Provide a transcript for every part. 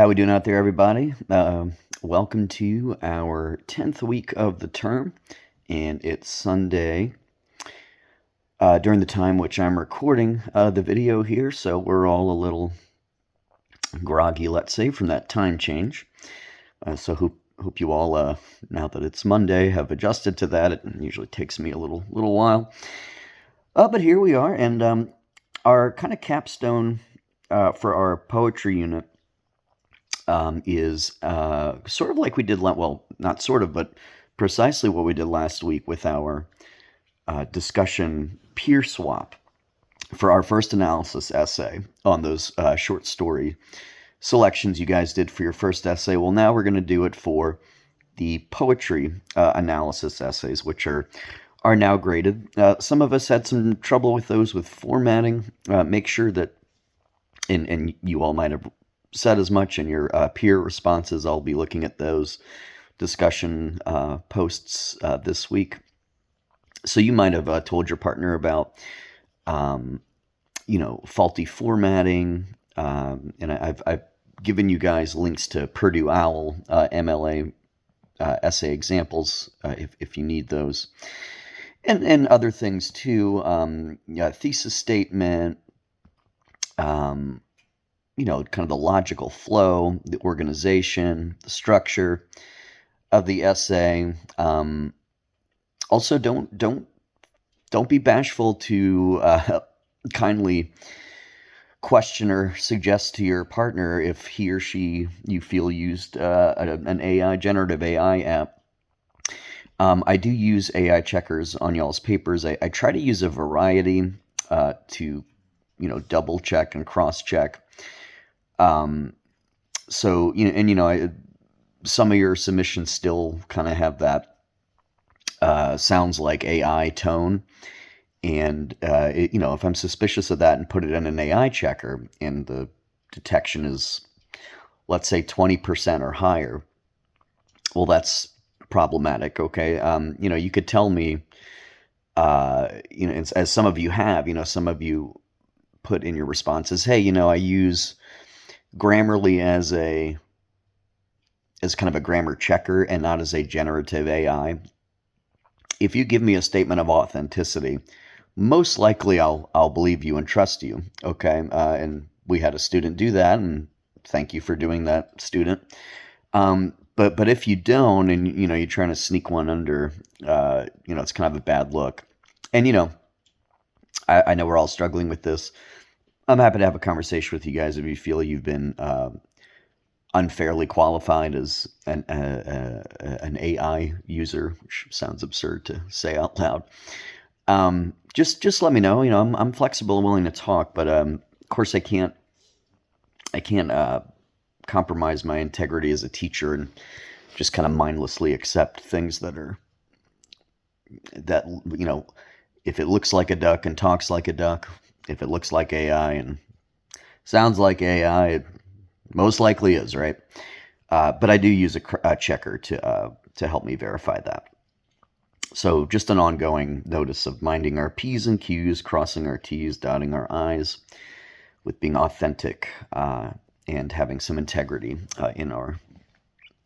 How we doing out there, everybody? Welcome to our 10th week of the term, and it's Sunday during the time which I'm recording the video here, so we're all a little groggy, let's say, from that time change. So hope you all, now that it's Monday, have adjusted to that. It usually takes me a little while. But here we are, and our kind of capstone for our poetry unit is sort of like we did, well, not sort of, but precisely what we did last week with our discussion peer swap for our first analysis essay on those short story selections you guys did for your first essay. Well, now we're going to do it for the poetry analysis essays, which are now graded. Some of us had some trouble with those with formatting. Make sure that, and you all might have said as much in your peer responses. I'll be looking at those discussion posts this week. So you might have told your partner about, faulty formatting, and I've given you guys links to Purdue OWL MLA essay examples if you need those, and other things too. Thesis statement. Kind of the logical flow, the organization, the structure of the essay. Also, don't be bashful to kindly question or suggest to your partner if he or she you feel used an generative AI app. I do use AI checkers on y'all's papers. I try to use a variety to double check and cross check. So, some of your submissions still kind of have that sounds like AI tone. And, if I'm suspicious of that and put it in an AI checker and the detection is, let's say, 20% or higher, well, that's problematic, okay? You could tell me, as some of you have, some of you put in your responses, hey, I use Grammarly as kind of a grammar checker and not as a generative AI. If you give me a statement of authenticity, most likely I'll believe you and trust you. Okay, and we had a student do that, and thank you for doing that, student. But if you don't, and you're trying to sneak one under, it's kind of a bad look. And I know we're all struggling with this. I'm happy to have a conversation with you guys if you feel you've been unfairly qualified as an AI user, which sounds absurd to say out loud. Just let me know. I'm flexible and willing to talk, but of course I can't compromise my integrity as a teacher and just kind of mindlessly accept things that if it looks like a duck and talks like a duck. If it looks like AI and sounds like AI, it most likely is, right? But I do use a checker to help me verify that. So just an ongoing notice of minding our P's and Q's, crossing our T's, dotting our I's, with being authentic and having some integrity in our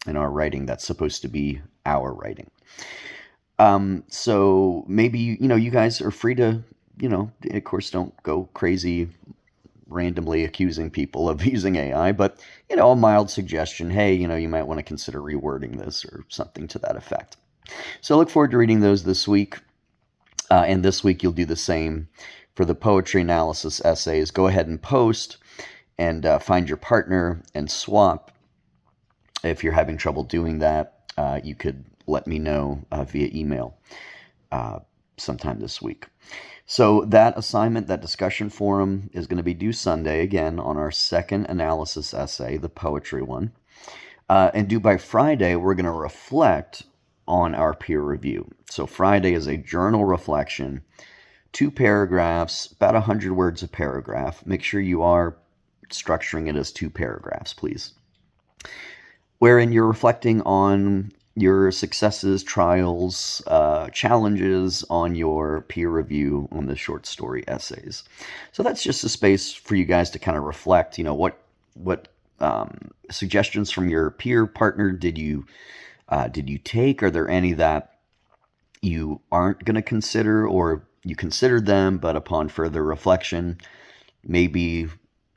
writing. That's supposed to be our writing. So maybe you guys are free to. Of course, don't go crazy randomly accusing people of using AI, but, a mild suggestion, hey, you might want to consider rewording this or something to that effect. So I look forward to reading those this week. And this week you'll do the same for the poetry analysis essays. Go ahead and post and find your partner and swap. If you're having trouble doing that, you could let me know via email sometime this week. So that assignment, that discussion forum, is going to be due Sunday, again, on our second analysis essay, the poetry one. And due by Friday, we're going to reflect on our peer review. So Friday is a journal reflection, 2 paragraphs, about 100 words a paragraph. Make sure you are structuring it as 2 paragraphs, please. Wherein you're reflecting on your successes, trials, challenges on your peer review on the short story essays. So that's just a space for you guys to kind of reflect, what suggestions from your peer partner did you take? Are there any that you aren't going to consider, or you considered them, but upon further reflection, maybe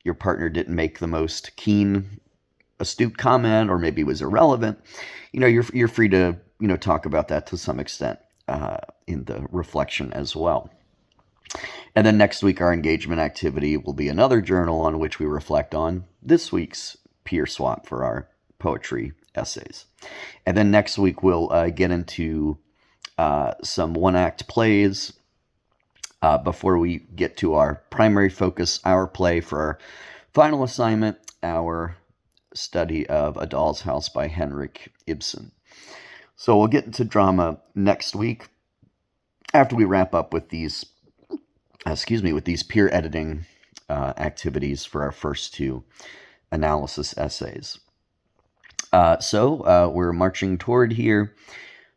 your partner didn't make the most keen, astute comment, or maybe was irrelevant? You're free to talk about that to some extent in the reflection as well. And then next week, our engagement activity will be another journal on which we reflect on this week's peer swap for our poetry essays. And then next week, we'll get into some one-act plays before we get to our primary focus, our play for our final assignment, our study of A Doll's House by Henrik Ibsen. So we'll get into drama next week after we wrap up with these peer editing activities for our first two analysis essays. So we're marching toward here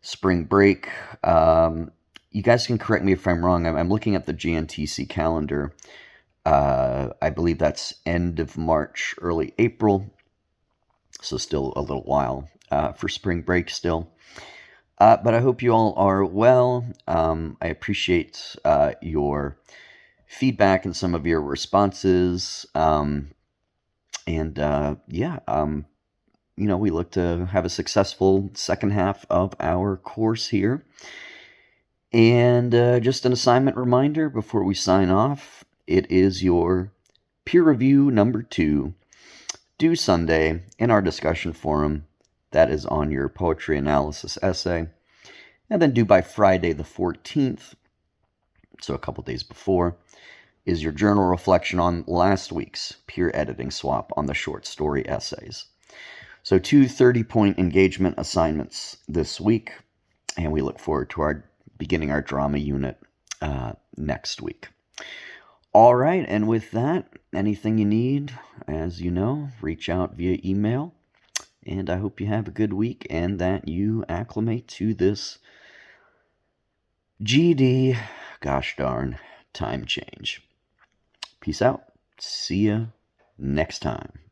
spring break. You guys can correct me if I'm wrong. I'm looking at the GNTC calendar. I believe that's end of March, early April. So still a little while for spring break still. But I hope you all are well. I appreciate your feedback and some of your responses. We look to have a successful second half of our course here. And just an assignment reminder before we sign off, it is your peer review number 2, due Sunday in our discussion forum. That is on your poetry analysis essay. And then due by Friday the 14th, so a couple days before, is your journal reflection on last week's peer editing swap on the short story essays. So 2 30-point engagement assignments this week, and we look forward to beginning our drama unit next week. All right, and with that, anything you need, as you know, reach out via email. And I hope you have a good week and that you acclimate to this GD, gosh darn, time change. Peace out. See ya next time.